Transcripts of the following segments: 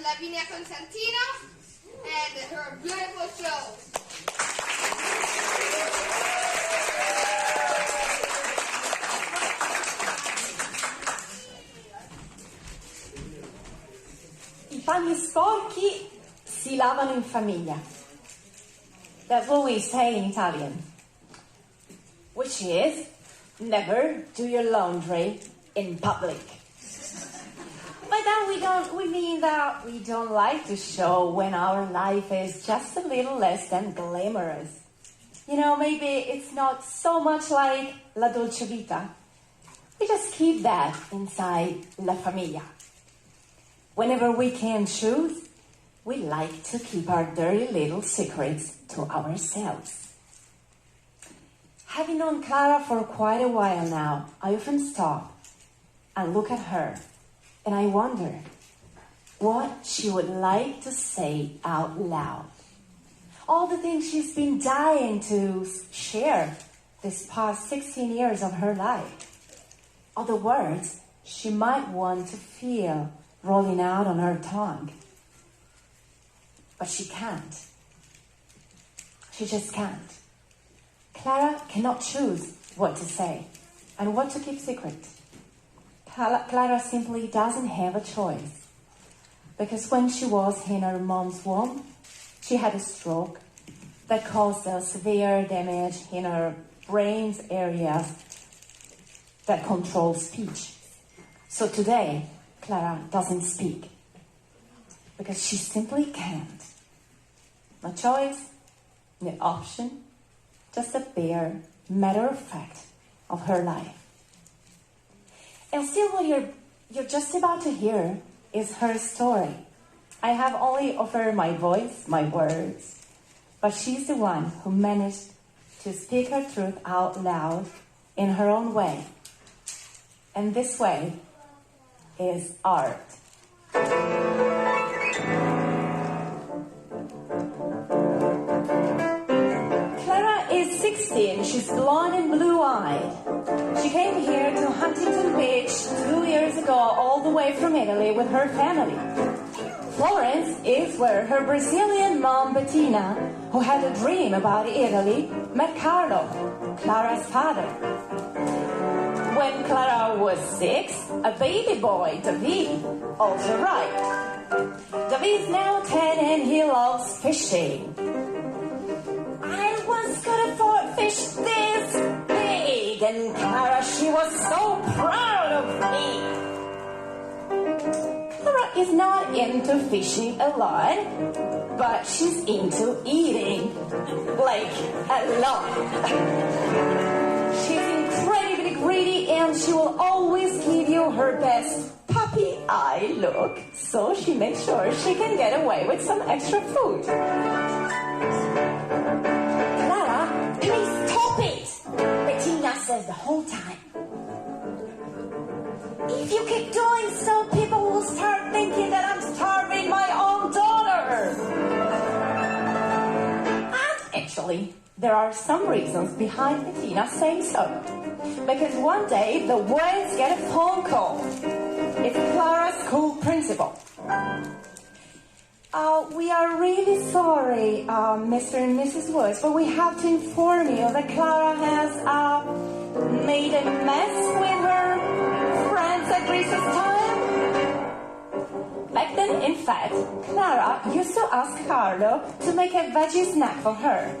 Lavinia Costantino and her beautiful show. I panni sporchi si lavano in famiglia. That's what we say in Italian. Which is, never do your laundry in public. By that we mean that we don't like to show when our life is just a little less than glamorous. You know, maybe it's not so much like la dolce vita. We just keep that inside la famiglia. Whenever we can choose, we like to keep our dirty little secrets to ourselves. Having known Clara for quite a while now, I often stop and look at her, and I wonder what she would like to say out loud. All the things she's been dying to share this past 16 years of her life. All the words she might want to feel rolling out on her tongue. But she can't. She just can't. Clara cannot choose what to say and what to keep secret. Clara simply doesn't have a choice. Because when she was in her mom's womb, she had a stroke that caused a severe damage in her brain's areas that control speech. So today, Clara doesn't speak because she simply can't. No choice, no option, just a bare matter of fact of her life. And still what you're just about to hear is her story. I have only offered my voice, my words, but she's the one who managed to speak her truth out loud in her own way. And this way is art. Clara is 16. She's blonde and blue-eyed. She came here to Huntington Beach 2 years ago, all the way from Italy with her family. Florence is where her Brazilian mom, Bettina, who had a dream about Italy, met Carlo, Clara's father. When Clara was 6, a baby boy, David, also arrived. David's now 10 and he loves fishing. I once caught a fish this big, and Clara, she was so proud of me. Clara is not into fishing a lot, but she's into eating, like a lot. She's incredibly greedy and she will always give you her best puppy eye look, so she makes sure she can get away with some extra food. Clara, please stop it, Bettina says the whole time. If you keep doing so, people will start thinking that I'm starving my own daughter. And actually, there are some reasons behind Bettina saying so. Because one day, the Woods get a phone call. It's Clara's school principal. We are really sorry, Mr. and Mrs. Woods, but we have to inform you that Clara has made a mess with her friends at recess time. Back then, in fact, Clara used to ask Carlo to make a veggie snack for her,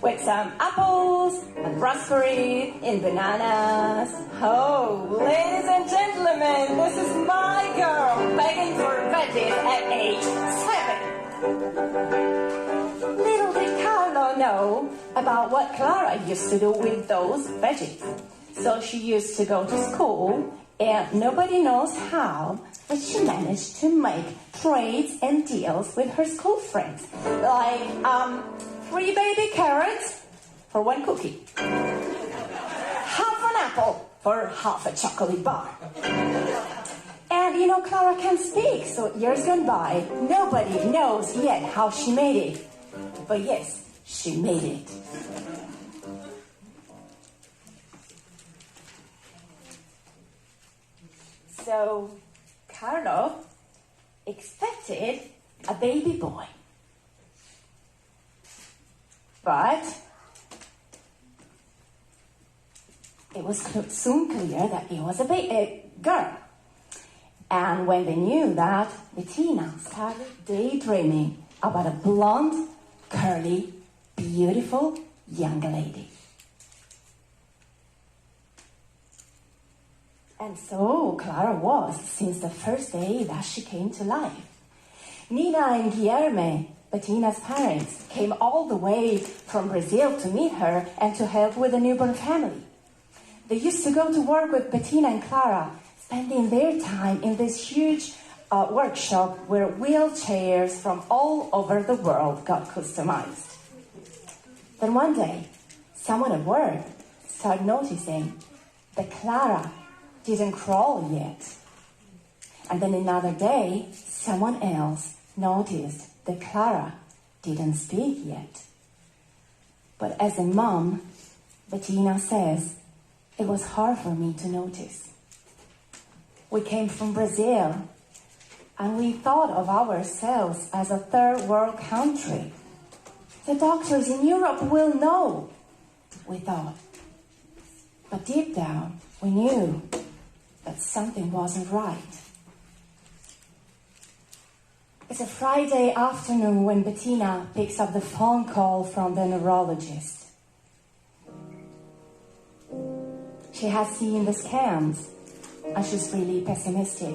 with some apples and raspberries and bananas. Oh, ladies and gentlemen, this is my girl begging for veggies at age 7. Little did Carlo know about what Clara used to do with those veggies. So she used to go to school, and nobody knows how, but she managed to make trades and deals with her school friends. Like, 3 baby carrots for 1 cookie. Half an apple for half a chocolate bar. And you know, Clara can't speak, so years gone by, nobody knows yet how she made it. But yes, she made it. So, Carlo expected expected a baby boy. But it was soon clear that it was a girl. And when they knew that, Bettina started daydreaming about a blonde, curly, beautiful young lady. And so Clara was since the first day that she came to life. Nina and Guilherme, Bettina's parents, came all the way from Brazil to meet her and to help with the newborn family. They used to go to work with Bettina and Clara, spending their time in this huge workshop where wheelchairs from all over the world got customized. Then one day, someone at work started noticing that Clara didn't crawl yet. And then another day, someone else noticed that Clara didn't speak yet. But as a mom, Bettina says, it was hard for me to notice. We came from Brazil, and we thought of ourselves as a third world country. The doctors in Europe will know, we thought. But deep down, we knew that something wasn't right. It's a Friday afternoon when Bettina picks up the phone call from the neurologist. She has seen the scans, and she's really pessimistic.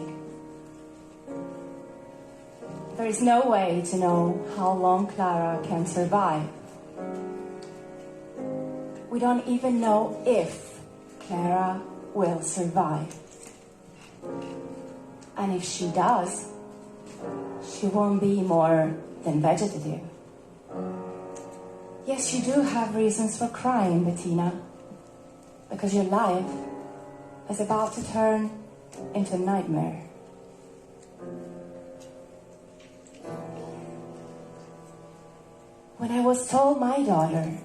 There is no way to know how long Clara can survive. We don't even know if Clara will survive. And if she does, she won't be more than vegetative. Yes, you do have reasons for crying, Bettina, because your life is about to turn into a nightmare. When I was told my daughter,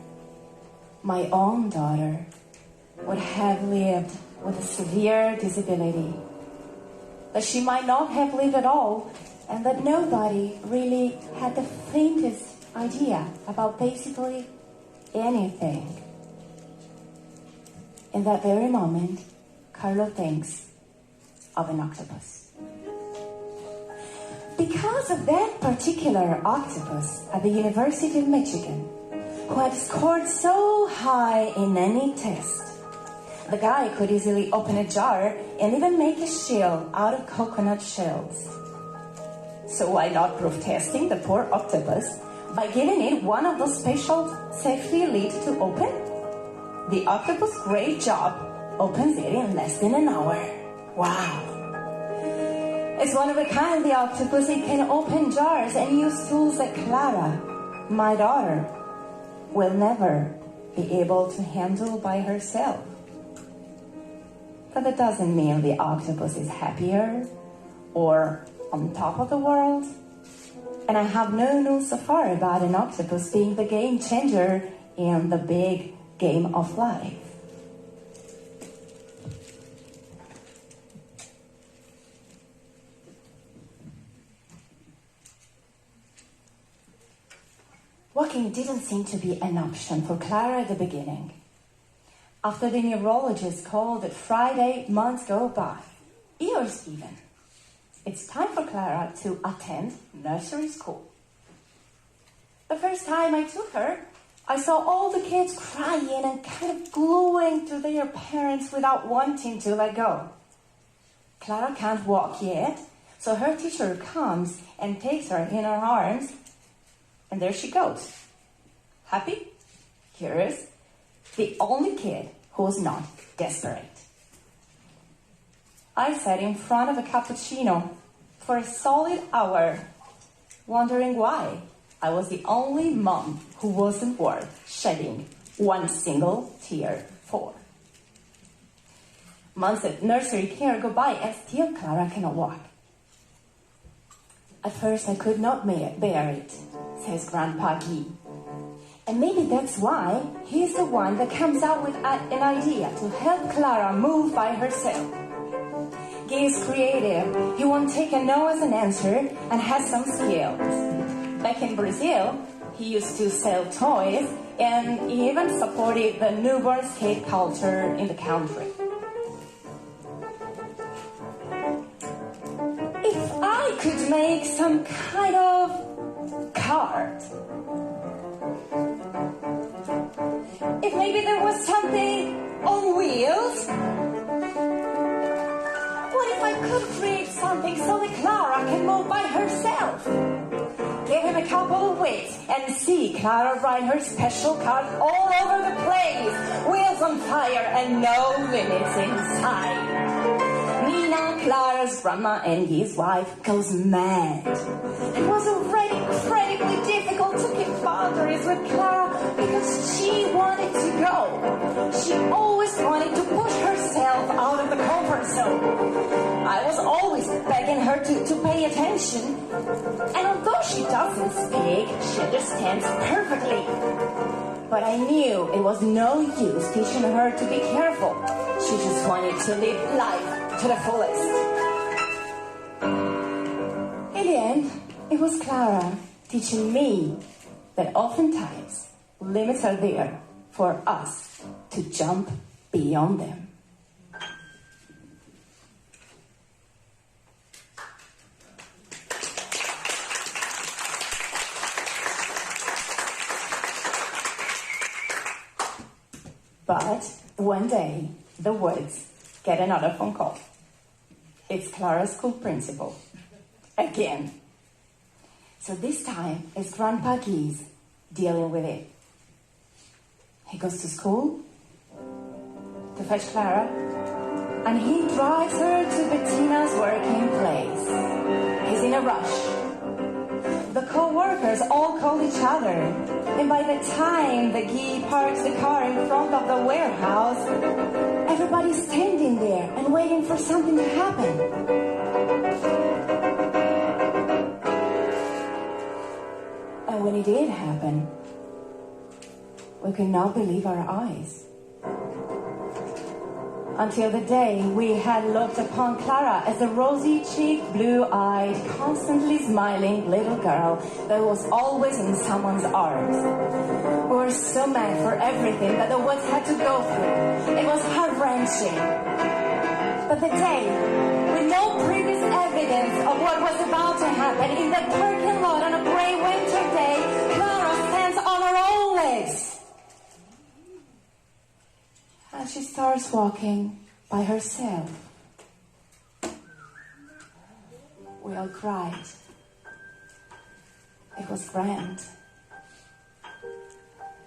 my own daughter, would have lived with a severe disability, that she might not have lived at all, and that nobody really had the faintest idea about basically anything. In that very moment, Carlo thinks of an octopus. Because of that particular octopus at the University of Michigan, who had scored so high in any test, the guy could easily open a jar and even make a shield out of coconut shells. So why not proof testing the poor octopus by giving it one of those special safety lids to open? The octopus, great job, opens it in less than an hour. Wow. It's one of a kind, the octopus. It can open jars and use tools that Clara, my daughter, will never be able to handle by herself. But that doesn't mean the octopus is happier or on top of the world. And I have no news so far about an octopus being the game changer in the big game of life. Walking didn't seem to be an option for Clara at the beginning. After the neurologist called it Friday, months go by, years even. It's time for Clara to attend nursery school. The first time I took her, I saw all the kids crying and kind of gluing to their parents without wanting to let go. Clara can't walk yet, so her teacher comes and takes her in her arms, and there she goes. Happy, curious, the only kid who's not desperate. I sat in front of a cappuccino for a solid hour, wondering why I was the only mom who wasn't worth shedding one single tear for. Months of nursery care go by and still Clara cannot walk. At first I could not bear it, says Grandpa Guy. And maybe that's why he's the one that comes out with an idea to help Clara move by herself. Guy is creative. He won't take a no as an answer and has some skills. Back in Brazil, he used to sell toys and he even supported the newborn skate culture in the country. If I could make some kind of card, if maybe there was something on wheels, what if I could create something so that Clara can move by herself? Give him a couple of weeks and see Clara ride her special card all over the place. Wheels on fire and no limits inside. Nina, Clara's grandma, and his wife goes mad. It was already incredibly difficult to keep boundaries with Clara because she wanted to go. She always wanted to push herself out of the comfort zone. I was always begging her to pay attention. And although she doesn't speak, she understands perfectly. But I knew it was no use teaching her to be careful. She just wanted to live life to the fullest. In the end, it was Clara teaching me that oftentimes limits are there for us to jump beyond them. But one day, the Woods get another phone call. It's Clara's school principal. Again. So this time, it's Grandpa Guise dealing with it. He goes to school to fetch Clara, and he drives her to Bettina's working place. He's in a rush. The co-workers all call each other, and by the time the Guy parks the car in front of the warehouse, everybody's standing there and waiting for something to happen. And when it did happen, we could not believe our eyes. Until the day we had looked upon Clara as a rosy-cheeked, blue-eyed, constantly smiling little girl that was always in someone's arms. We were so mad for everything that the Woods had to go through. It was heart-wrenching. But the day, with no previous evidence of what was about to happen, in the parking lot on a gray winter day, Clara stands on her own legs. And she starts walking by herself. We all cried. It was grand.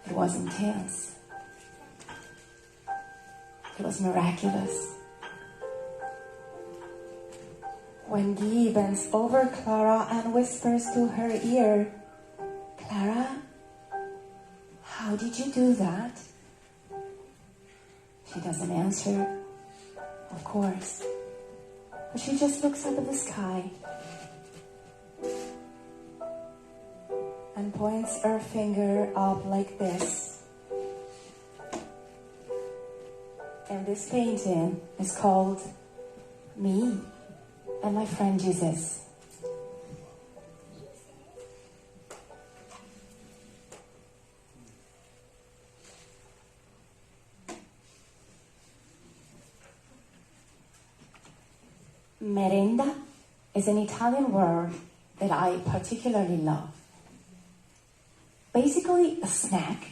It was intense. It was miraculous. When Guy bends over Clara and whispers to her ear, "Clara, how did you do that?" She doesn't answer, of course, but she just looks up at the sky and points her finger up like this. And this painting is called Me and My Friend Jesus. Merenda is an Italian word that I particularly love. Basically, a snack.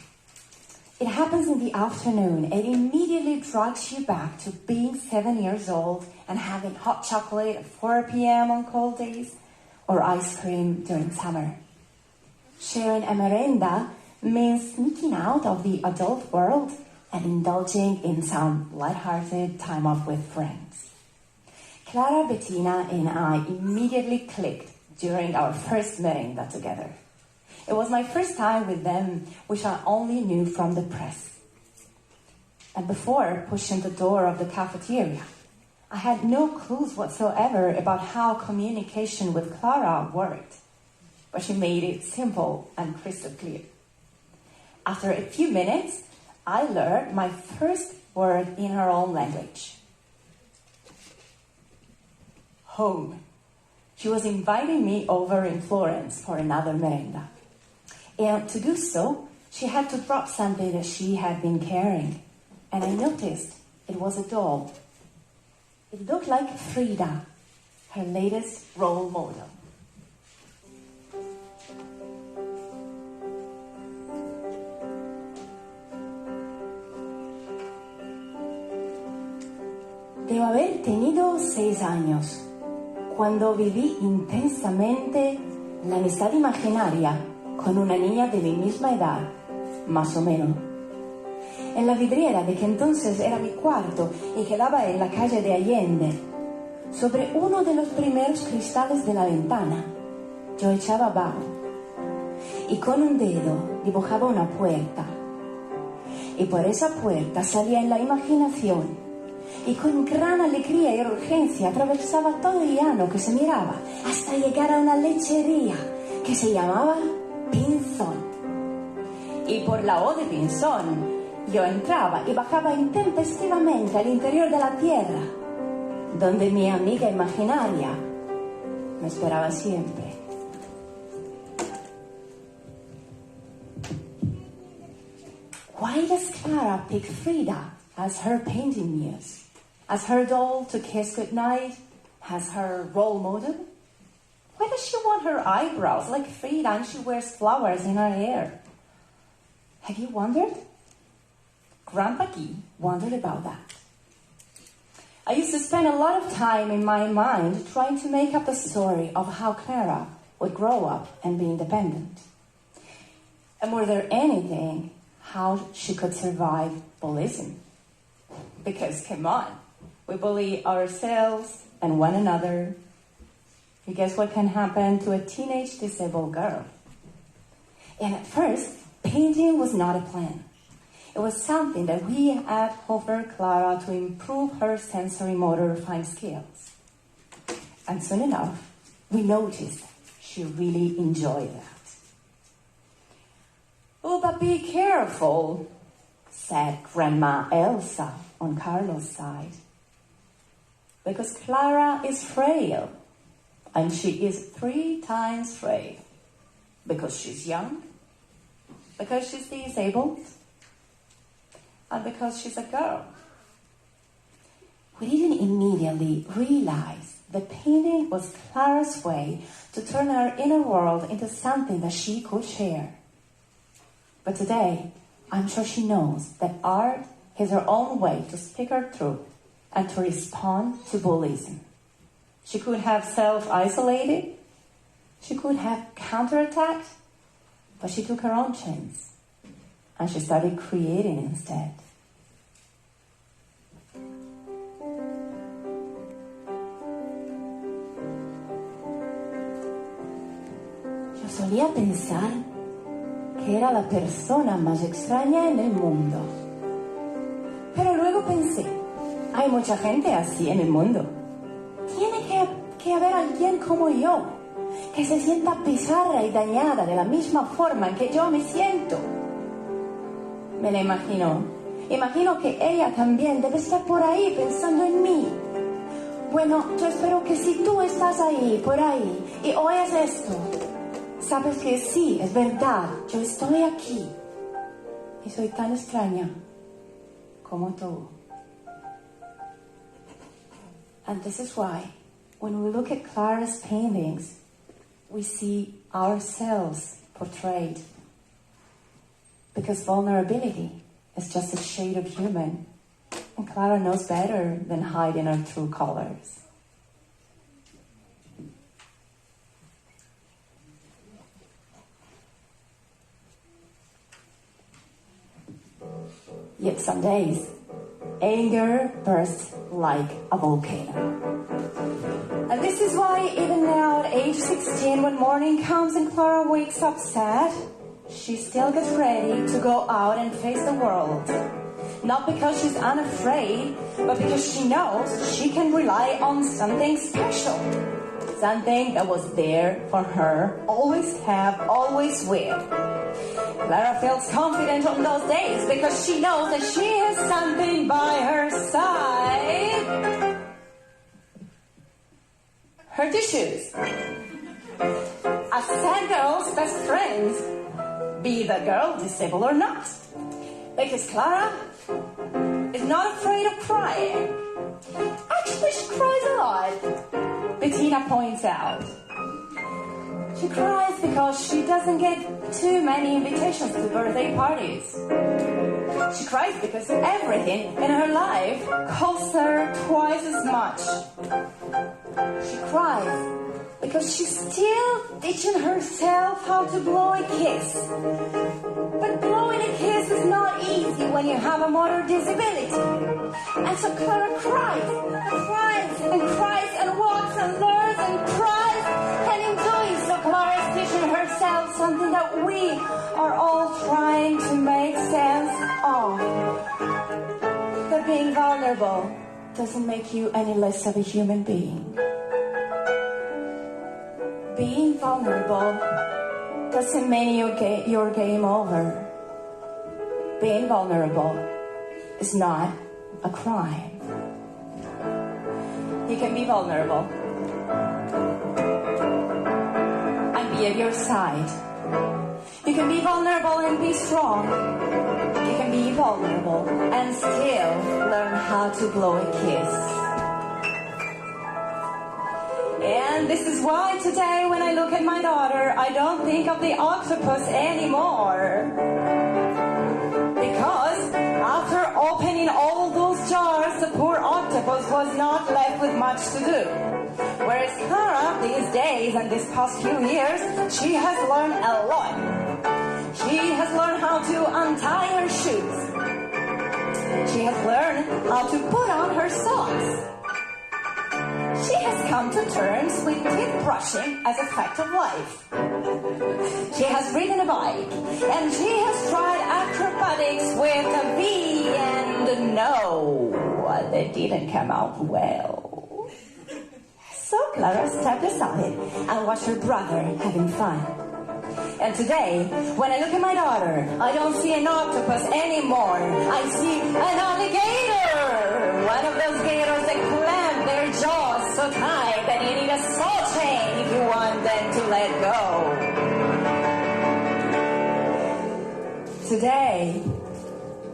It happens in the afternoon and immediately drags you back to being 7 years old and having hot chocolate at 4 p.m. on cold days or ice cream during summer. Sharing a merenda means sneaking out of the adult world and indulging in some lighthearted time off with friends. Clara, Bettina, and I immediately clicked during our first merenda together. It was my first time with them, which I only knew from the press. And before pushing the door of the cafeteria, I had no clues whatsoever about how communication with Clara worked. But she made it simple and crystal clear. After a few minutes, I learned my first word in her own language. home. She was inviting me over in Florence for another merenda. And to do so, she had to drop something that she had been carrying. And I noticed it was a doll. It looked like Frida, her latest role model. Debo haber tenido 6 años, cuando viví intensamente la amistad imaginaria con una niña de mi misma edad, más o menos. En la vidriera de que entonces era mi cuarto y quedaba en la calle de Allende, sobre uno de los primeros cristales de la ventana, yo echaba abajo y con un dedo dibujaba una puerta. Y por esa puerta salía en la imaginación y con gran alegría y urgencia atravesaba todo el llano que se miraba hasta llegar a una lechería que se llamaba Pinzón. Y por la O de Pinzón yo entraba y bajaba intempestivamente al interior de la tierra, donde mi amiga imaginaria me esperaba siempre. Why does Clara pick Frida as her painting muse? As her doll to kiss goodnight? As her role model? Why does she want her eyebrows like Frida and she wears flowers in her hair? Have you wondered? Grandpa Guy wondered about that. I used to spend a lot of time in my mind trying to make up a story of how Clara would grow up and be independent. And more than anything, how she could survive bullying. Because, come on, we bully ourselves and one another. You guess what can happen to a teenage disabled girl? And at first, painting was not a plan. It was something that we had offered Clara to improve her sensory motor fine skills. And soon enough, we noticed she really enjoyed that. Oh, but be careful, said Grandma Elsa on Carlo's side. Because Clara is frail, and she is 3 times frail. Because she's young, because she's disabled, and because she's a girl. We didn't immediately realize that painting was Clara's way to turn her inner world into something that she could share. But today, I'm sure she knows that art is her own way to speak her truth and to respond to bullying. She could have self-isolated, she could have counterattacked, but she took her own chance and she started creating instead. Yo solía pensar que era la persona más extraña en el mundo. Pero luego pensé, hay mucha gente así en el mundo. Tiene que haber alguien como yo, que se sienta bizarra y dañada de la misma forma en que yo me siento. Me la imagino. Imagino que ella también debe estar por ahí pensando en mí. Bueno, yo espero que si tú estás ahí, por ahí, y oyes esto, sabes que sí, es verdad, yo estoy aquí. Y soy tan extraña como tú. And this is why, when we look at Clara's paintings, we see ourselves portrayed. Because vulnerability is just a shade of human, and Clara knows better than hiding her true colors. Yet some days, anger bursts like a volcano. And this is why even now at age 16, when morning comes and Clara wakes up sad, she still gets ready to go out and face the world. Not because she's unafraid, but because she knows she can rely on something special. Something that was there for her, always have, always will. Clara feels confident on those days because she knows that she has something by her side. her tissues. A sad girl's best friend, be the girl disabled or not. Because Clara is not afraid of crying. Actually, she cries a lot, Bettina points out. She cries because she doesn't get too many invitations to birthday parties. She cries because everything in her life costs her twice as much. She cries because she's still teaching herself how to blow a kiss. But blowing a kiss is not easy when you have a motor disability. And so Clara cries and walks and learns and cries. And in doing so, Clara is teaching herself something that we are all trying to make sense of. That being vulnerable doesn't make you any less of a human being. Being vulnerable doesn't mean your game over. Being vulnerable is not a crime. You can be vulnerable and be at your side. You can be vulnerable and be strong. You can be vulnerable and still learn how to blow a kiss. And this is why today when I look at my daughter, I don't think of the octopus anymore. Because after opening all those jars, the poor octopus was not left with much to do. Whereas Clara, these days and these past few years, she has learned a lot. She has learned how to untie her shoes. She has learned how to put on her socks. She has come to terms with teeth brushing as a fact of life. She has ridden a bike, and she has tried acrobatics with a V and no, they didn't come out well. So Clara stepped aside and watched her brother having fun. And today, when I look at my daughter, I don't see an octopus anymore. I see an alligator! One of those gators that clamp their jaws so tight that you need a saw chain if you want them to let go. Today,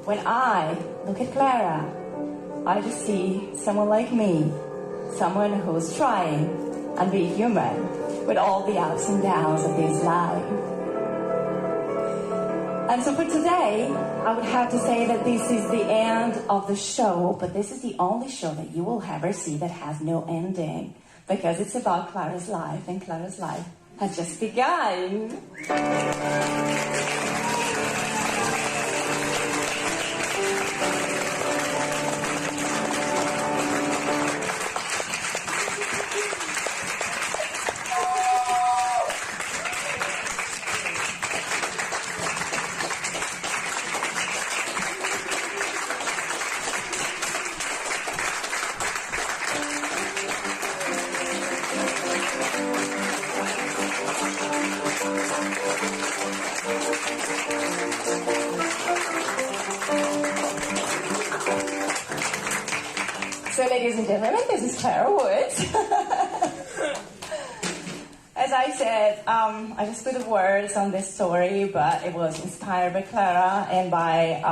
when I look at Clara, I just see someone like me, someone who's trying and be human with all the ups and downs of this life. And so for today, I would have to say that this is the end of the show, but this is the only show that you will ever see that has no ending, because it's about Clara's life, and Clara's life has just begun. So, ladies and gentlemen, this is Clara Woods. As I said, I just put words on this story, but it was inspired by Clara and by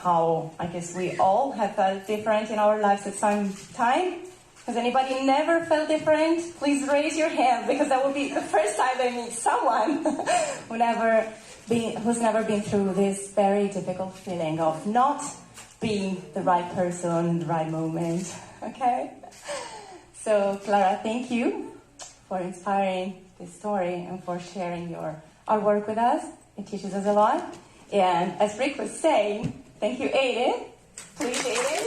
how I guess we all have felt different in our lives at some time. Has anybody never felt different? Please raise your hand, because that will be the first time I meet someone who's never been through this very difficult feeling of not being the right person in the right moment. Okay? So, Clara, thank you for inspiring this story and for sharing your artwork with us. It teaches us a lot. And as Rick was saying, thank you, Aiden. Please, Aiden.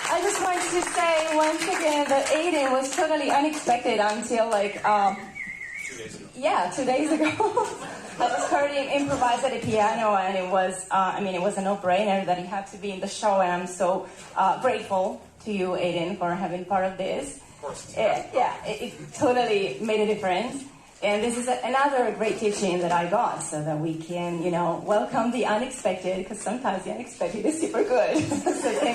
I just wanted to say once again that Aiden was totally unexpected until 2 days ago. Yeah, 2 days ago. I just heard him improvise at the piano, and it was, it was a no-brainer that he had to be in the show, and I'm so grateful to you, Aiden, for having part of this. Of course. It totally made a difference. And this is another great teaching that I got, so that we can, welcome the unexpected, because sometimes the unexpected is super good. So thank